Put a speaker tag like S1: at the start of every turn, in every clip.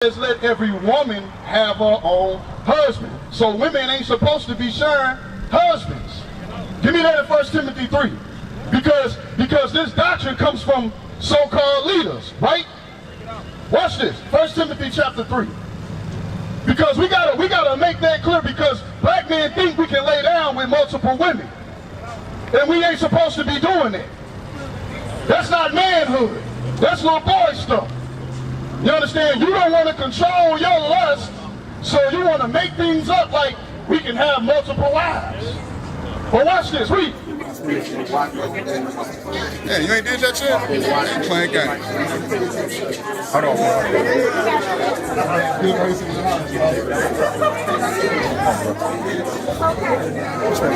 S1: says let every woman have her own husband. So women ain't supposed to be sharing husbands. Give me that in 1 Timothy 3. Because this doctrine comes from so-called leaders, right? Watch this, 1 Timothy chapter 3. Because we gotta make that clear, because black men think we can lay down with multiple women. And we ain't supposed to be doing that. That's not manhood. That's little boy stuff. You understand? You don't want to control your lust, so you want to make things up like we can have multiple wives. But watch this, read.
S2: Yeah, you ain't did that yet? You ain't playing games. Hold on.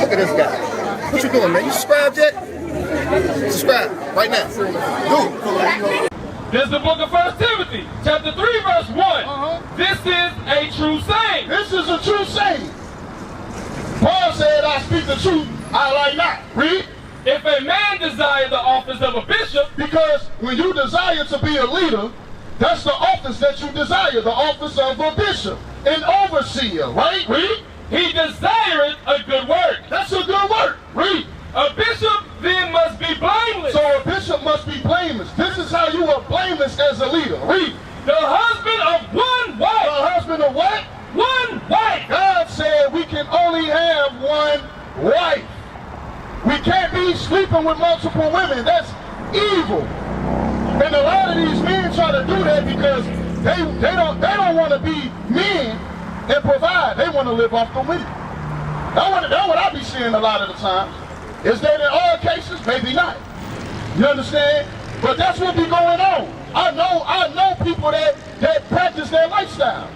S2: Look at this guy. What you doing, man? You subscribed yet? Subscribe right now. Do it.
S3: This is the book of 1 Timothy, chapter 3, verse 1. This is a true saying.
S1: This is a true saying. Paul said, I speak the truth, I lie not. Read.
S3: If a man desire the office of a bishop,
S1: Because when you desire to be a leader, that's the office that you desire, the office of a bishop, an overseer, right? Read.
S3: he desireth a good work.
S1: That's a good work. Read.
S3: A bishop then must be blameless.
S1: So a bishop must be blameless. This is how you are blameless as a leader. Read.
S3: The husband of one
S1: The
S3: wife.
S1: husband of what?
S3: One wife.
S1: God said we can only have one wife. We can't be sleeping with multiple women. That's evil. And a lot of these men try to do that because they don't want to be men and provide. They want to live off the women. That's what I be seeing a lot of the times. Is that in all cases? Maybe not. You understand? But that's what be going on. I know people that practice their lifestyle.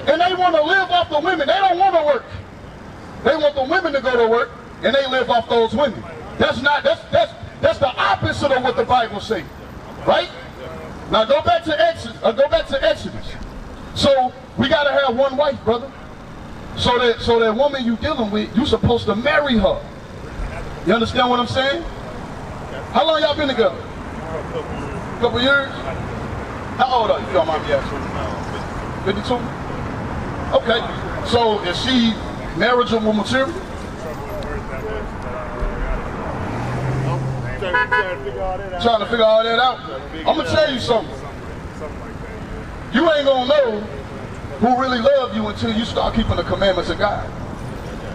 S1: And they want to live off the women. They don't want to work. They want the women to go to work, and they live off those women. That's the opposite of what the Bible says. Right? Now go back to Exodus. So we gotta have one wife, brother. So that woman you dealing with, you supposed to marry her. You understand what I'm saying? How long y'all been together? A couple years? How old are you? You don't mind me asking. 52? Okay. So is she marriageable material? Trying to figure all that out. I'm gonna tell you something. You ain't gonna know who really love you until you start keeping the commandments of God.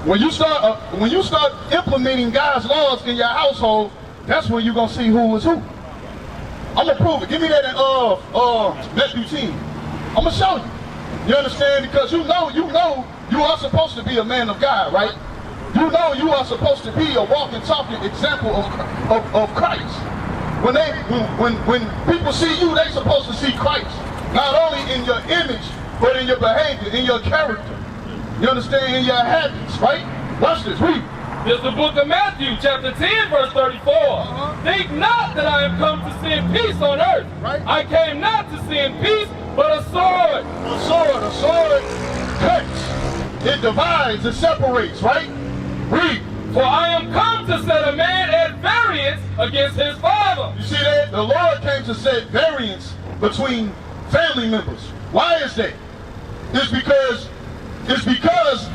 S1: When you start implementing God's laws in your household, that's when you're gonna see who is who. I'm gonna prove it. Give me that in Matthew 10. I'm gonna show you. You understand? Because you know you are supposed to be a man of God, right? You know you are supposed to be a walking, talking example of Christ. When people see you, they supposed to see Christ. Not only in your image, but in your behavior, in your character. You understand? In your habits, right? Watch this, read.
S3: This is the book of Matthew, chapter 10, verse 34. Think not that I am come to send peace on earth.
S1: Right.
S3: I came not to send peace, but a sword.
S1: A sword cuts. It divides, it separates, right? Read.
S3: For I am come to set a man at variance against his father.
S1: You see that? The Lord came to set variance between family members. Why is that? It's because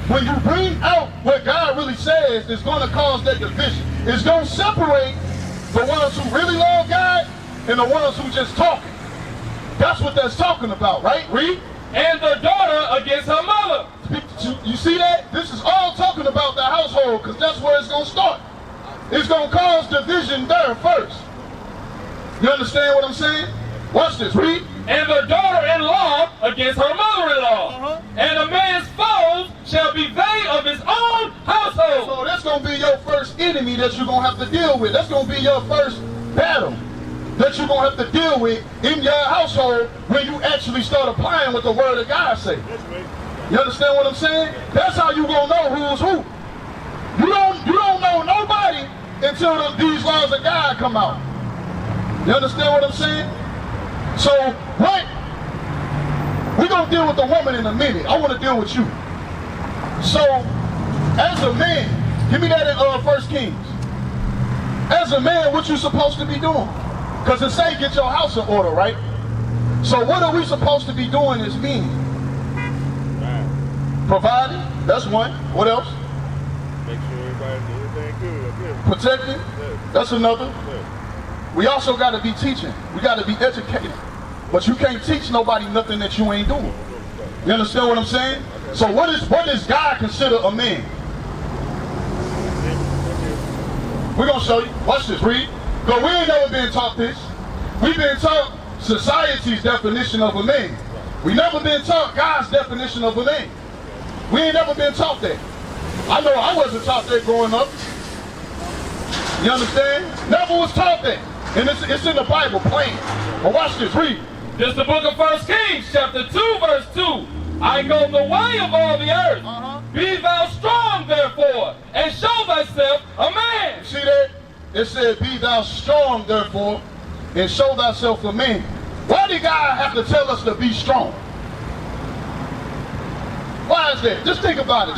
S1: when you bring out what God really says, it's going to cause that division. It's going to separate the ones who really love God and the ones who just talking. That's what that's talking about, right? Read.
S3: And the daughter against her mother.
S1: You see that? This is all talking about the household, because that's where it's going to start. It's going to cause division there first. You understand what I'm saying? Watch this. Read.
S3: And the daughter-in-law against her mother-in-law. And a man's foes shall be they of his own household.
S1: So that's going to be your first enemy that you're going to have to deal with. That's going to be your first battle that you're going to have to deal with in your household when you actually start applying what the word of God says. You understand what I'm saying? That's how you going to know who's who. You don't know nobody until these laws of God come out. You understand what I'm saying? So, what? We're going to deal with the woman in a minute. I want to deal with you. So, as a man, give me that in 1 Kings. As a man, what you supposed to be doing? Because it say get your house in order, right? So what are we supposed to be doing as men? Providing, that's one. What else?
S4: Make sure everybody's doing everything good.
S1: Protecting, that's another. We also got to be teaching. We got to be educated. But you can't teach nobody nothing that you ain't doing. You understand what I'm saying? So what does God consider a man? We're going to show you. Watch this. Read. Because we ain't never been taught this. We've been taught society's definition of a man. We never been taught God's definition of a man. We ain't never been taught that. I know I wasn't taught that growing up. You understand? Never was taught that. And it's in the Bible, plain. But watch this. Read.
S3: This is the book of 1 Kings, chapter 2, verse 2. I go the way of all the earth. Be thou strong, therefore, and show thyself a man.
S1: See that? It said, be thou strong, therefore, and show thyself a man. Why did God have to tell us to be strong? Why is that? Just think about it.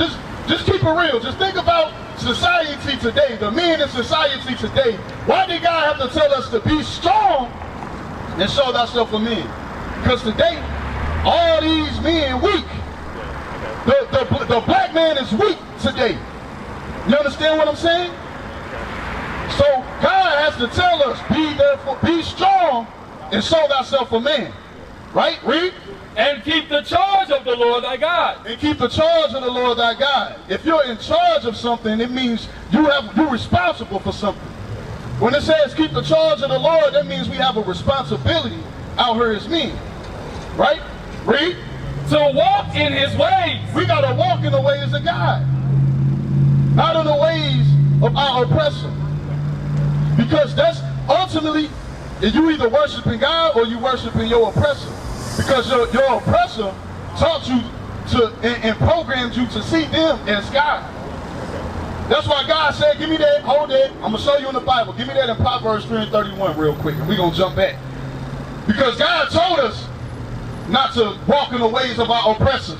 S1: Just keep it real. Just think about society today, the men in society today. Why did God have to tell us to be strong and show thyself a man? Because today, all these men weak. The black man is weak today. You understand what I'm saying? So God has to tell us, be strong and show thyself a man. Right? Read.
S3: And keep the charge of the Lord thy God.
S1: And keep the charge of the Lord thy God. If you're in charge of something, it means you're responsible for something. When it says keep the charge of the Lord, that means we have a responsibility out here as men. Right? Read.
S3: To walk in his ways.
S1: We got to walk in the ways of God. Not in the ways of our oppressor. Because that's ultimately, you either worshiping God or you worshiping your oppressor. Because your oppressor taught you to and programmed you to see them as God. That's why God said, give me that, hold that. I'm going to show you in the Bible. Give me that in Proverbs 3:31 real quick. And we're going to jump back. Because God told us not to walk in the ways of our oppressors.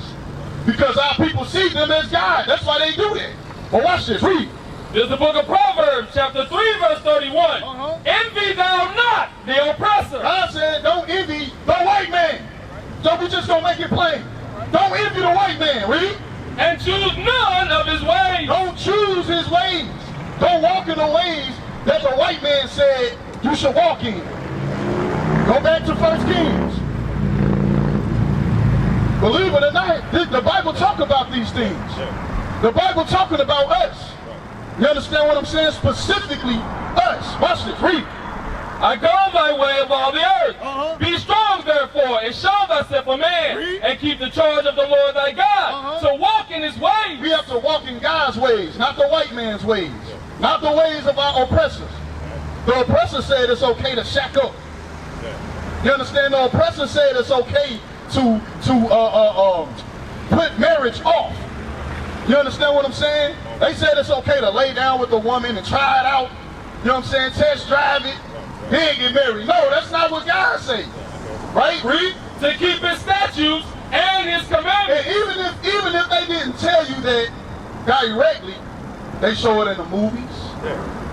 S1: Because our people see them as God. That's why they do that. But watch this. Read.
S3: This is the book of Proverbs, chapter 3, verse 31. Envy thou not the oppressor.
S1: God said, don't envy the white man. So we just going to make it plain. Don't envy the white man. Read.
S3: And choose none of his ways.
S1: Don't choose his ways. Don't walk in the ways that the white man said you should walk in. Go back to 1 Kings. Believe it or not, the Bible talk about these things. The Bible talking about us. You understand what I'm saying? Specifically us. Watch this. Read.
S3: I go thy way of all the earth. Be strong, therefore, and show thyself a man.
S1: Read.
S3: And keep the charge of the Lord thy God. So walk in his ways.
S1: We have to walk in God's ways, not the white man's ways. Not the ways of our oppressors. The oppressor said it's okay to shack up. You understand? The oppressor said it's okay to put marriage off. You understand what I'm saying? They said it's okay to lay down with a woman and try it out. You know what I'm saying? Test drive it, then get married. No, that's not what God says. Right? Read.
S3: To keep his statutes and his commandments.
S1: And even if they didn't tell you that directly, they show it in the movies.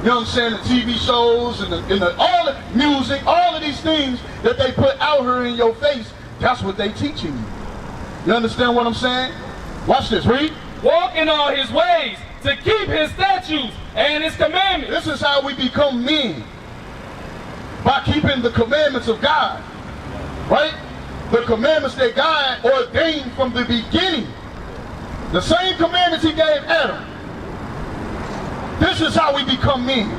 S1: You know what I'm saying? The TV shows and all the music, all of these things that they put out here in your face. That's what they teaching you. You understand what I'm saying? Watch this. Read.
S3: Walk in all his ways, to keep his statutes and his commandments.
S1: This is how we become men. By keeping the commandments of God. Right? The commandments that God ordained from the beginning. The same commandments he gave Adam. This is how we become men.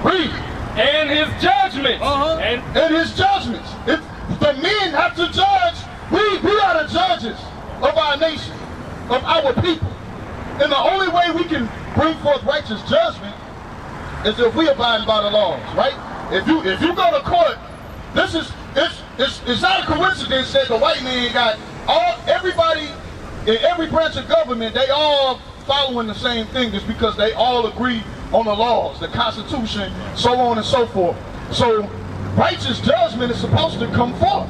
S1: Read.
S3: And his judgments.
S1: And his judgments. The men have to judge. We are the judges of our nation, of our people. And the only way we can bring forth righteous judgment is if we abide by the laws, right? If you go to court, it's not a coincidence that the white man got everybody in every branch of government, they all following the same thing. Just because they all agree on the laws, the Constitution, so on and so forth. So righteous judgment is supposed to come forth.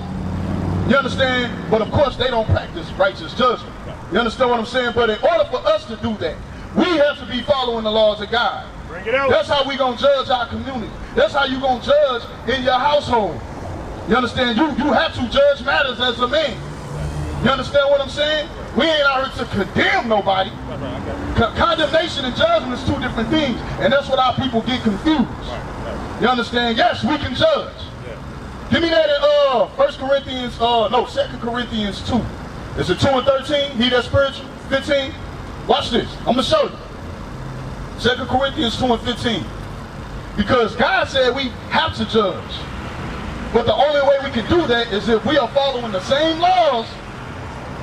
S1: You understand? But of course they don't practice righteous judgment. You understand what I'm saying? But in order for us to do that, we have to be following the laws of God.
S4: Bring it out.
S1: That's how we going to judge our community. That's how you going to judge in your household. You understand? You have to judge matters as a man. You understand what I'm saying? We ain't out here to condemn nobody. Condemnation and judgment is two different things, and that's what our people get confused. You understand? Yes, we can judge. Give me that in 1 Corinthians, 2 Corinthians 2. Is it 2 and 13? He that's spiritual? 15? Watch this. I'm going to show you. 2 Corinthians 2 and 15. Because God said we have to judge. But the only way we can do that is if we are following the same laws,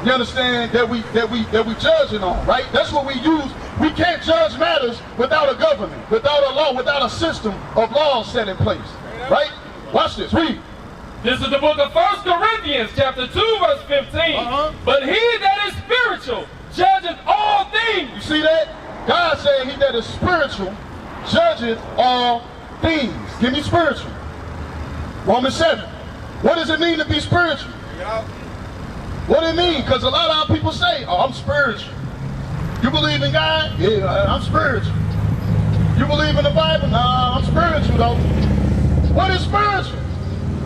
S1: you understand, that we judging on, right? That's what we use. We can't judge matters without a government, without a law, without a system of laws set in place, right? Watch this. Read.
S3: This is the book of 1 Corinthians, chapter 2, verse 15. But he that is spiritual judgeth all things.
S1: You see that? God said he that is spiritual judgeth all things. Give me spiritual. Romans 7. What does it mean to be spiritual? What do it mean? Because a lot of our people say, oh, I'm spiritual. You believe in God? Yeah, I'm spiritual. You believe in the Bible? Nah, I'm spiritual though. What is spiritual?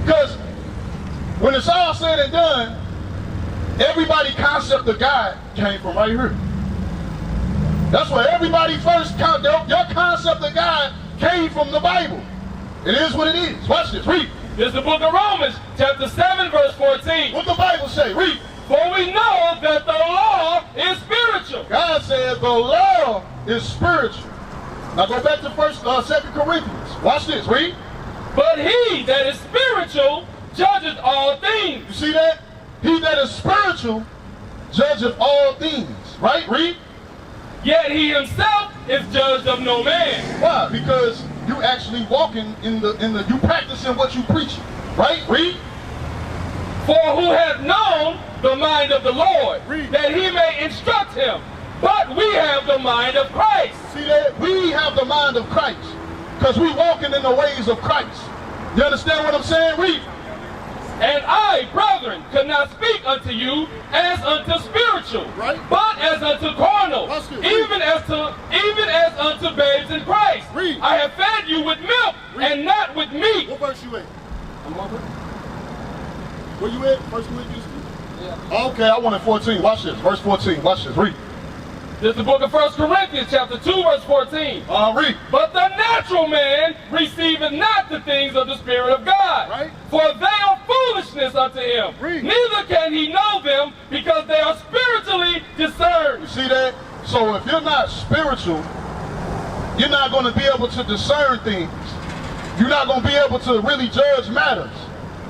S1: Because when it's all said and done, everybody's concept of God came from right here. That's where everybody first, your concept of God came from the Bible. It is what it is. Watch this. Read.
S3: This is the book of Romans, chapter 7, verse 14.
S1: What the Bible say? Read.
S3: For we know that the law is spiritual.
S1: God said the law is spiritual. Now go back to 2 Corinthians. Watch this. Read.
S3: But he that is spiritual judgeth all things.
S1: You see that? He that is spiritual judgeth all things. Right? Read.
S3: Yet he himself is judged of no man.
S1: Why? Because you actually walking you practicing what you preach. Right? Read.
S3: For who hath known the mind of the Lord, that he may instruct him? But we have the mind of Christ.
S1: See that? We have the mind of Christ. Because we walking in the ways of Christ. You understand what I'm saying? Read.
S3: And I, brethren, could not speak unto you as unto spiritual,
S1: right,
S3: but as unto carnal, even as unto babes in Christ.
S1: Read.
S3: I have fed you with milk and not with meat.
S1: What verse you at? Where you at? 1 Corinthians 2? Yeah. Okay, I wanted 14. Watch this. Verse 14. Watch this. Read.
S3: This is the book of 1 Corinthians, chapter 2, verse 14.
S1: Read.
S3: But the natural man receiveth not the things of the Spirit of God,
S1: right,
S3: for they are foolishness unto him.
S1: Read.
S3: Neither can he know them, because they are spiritually discerned.
S1: You see that? So if you're not spiritual, you're not going to be able to discern things. You're not going to be able to really judge matters.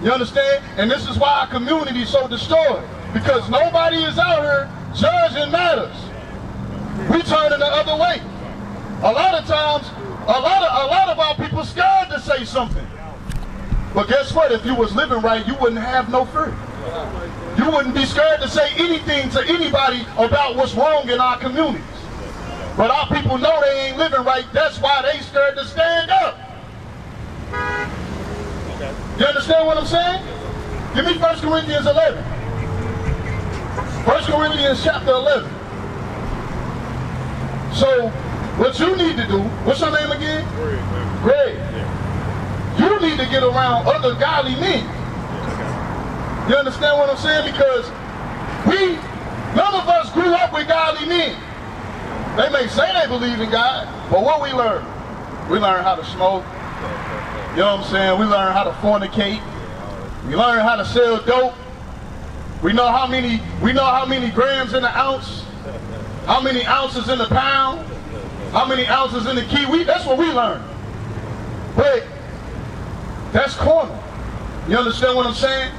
S1: You understand? And this is why our community is so destroyed. Because nobody is out here judging matters. We turn it the other way. A lot of times, a lot of our people scared to say something. But guess what? If you was living right, you wouldn't have no fear. You wouldn't be scared to say anything to anybody about what's wrong in our communities. But our people know they ain't living right. That's why they scared to stand up. You understand what I'm saying? Give me 1 Corinthians 11. 1 Corinthians chapter 11. So, what you need to do, what's your name again? Greg. You need to get around other godly men. You understand what I'm saying? Because none of us grew up with godly men. They may say they believe in God, but what we learn? We learn how to smoke. You know what I'm saying? We learn how to fornicate. We learn how to sell dope. We know how many grams in an ounce. How many ounces in a pound? How many ounces in a kiwi? That's what we learn. But that's carnal. You understand what I'm saying?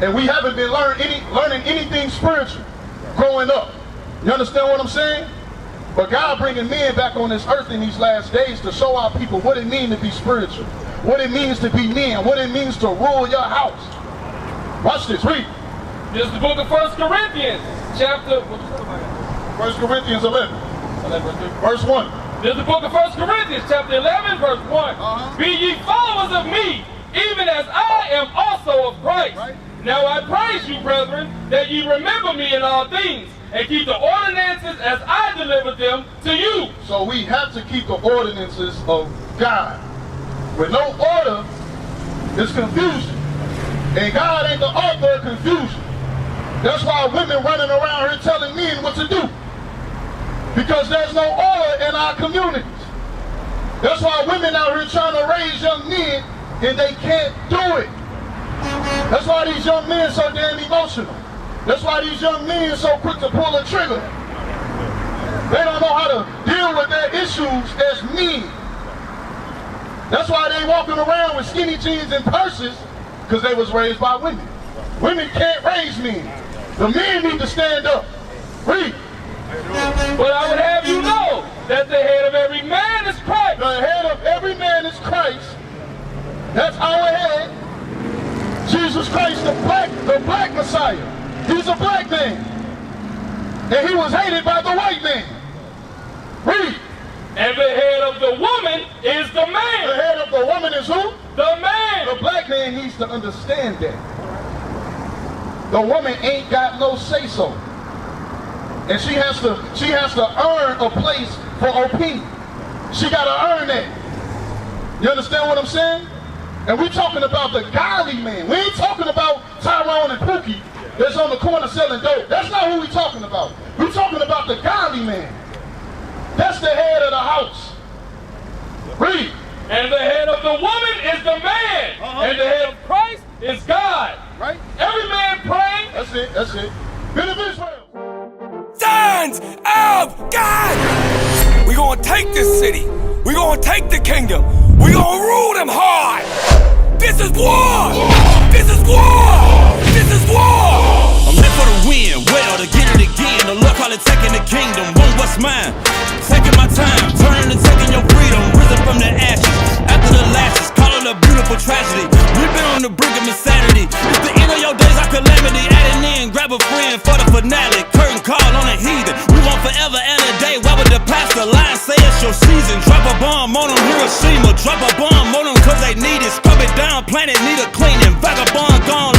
S1: And we haven't been learning anything spiritual growing up. You understand what I'm saying? But God bringing men back on this earth in these last days to show our people what it means to be spiritual, what it means to be men, what it means to rule your house. Watch this. Read.
S3: This is the book of 1 Corinthians, chapter
S1: 1 Corinthians 11. Verse 1.
S3: This is the book of 1 Corinthians, chapter 11, verse 1. Be ye followers of me, even as I am also of Christ.
S1: Right.
S3: Now I praise you, brethren, that ye remember me in all things, and keep the ordinances as I delivered them to you.
S1: So we have to keep the ordinances of God. With no order, there's confusion. And God ain't the author of confusion. That's why women running around here telling men what to do. Because there's no order in our communities. That's why women out here trying to raise young men and they can't do it. That's why these young men so damn emotional. That's why these young men so quick to pull a trigger. They don't know how to deal with their issues as men. That's why they walking around with skinny jeans and purses, because they was raised by women. Women can't raise men. The men need to stand up. Read.
S3: But I would have you know that the head of every man is Christ.
S1: The head of every man is Christ. That's our head. Jesus Christ, the black Messiah. He's a black man. And he was hated by the white man. Read.
S3: And the head of the woman is the man.
S1: The head of the woman is who?
S3: The man.
S1: The black man needs to understand that. The woman ain't got no say-so. And she has to earn a place for opinion. She got to earn that. You understand what I'm saying? And we're talking about the godly man. We ain't talking about Tyrone and Pookie that's on the corner selling dope. That's not who we're talking about. We're talking about the godly man. That's the head of the house. Read.
S3: And the head of the woman is the man. And the head of Christ is God.
S1: Right?
S3: Every man praying.
S1: That's it. That's it. Men of Israel.
S5: Sons of God! We gonna take this city. We gonna take the kingdom. We gonna rule them hard. This is war. This is war. This is war. I'm here for the win, well, to get it again. The Lord call it taking the kingdom. Want what's mine? Taking my time, turning and taking your freedom. Risen from the ashes, after the lashes, call it a beautiful tragedy. We've been on the brink of insanity. It's the end of your days, our calamity. Adding in, grab a friend for the finale. Curtain call on a heathen. We want forever and a day. Why would the pastor lie and say it's your season? Drop a bomb on them, Hiroshima. Drop a bomb on them cause they need it. Scrub it down, planet need a cleaning. Vagabond gone.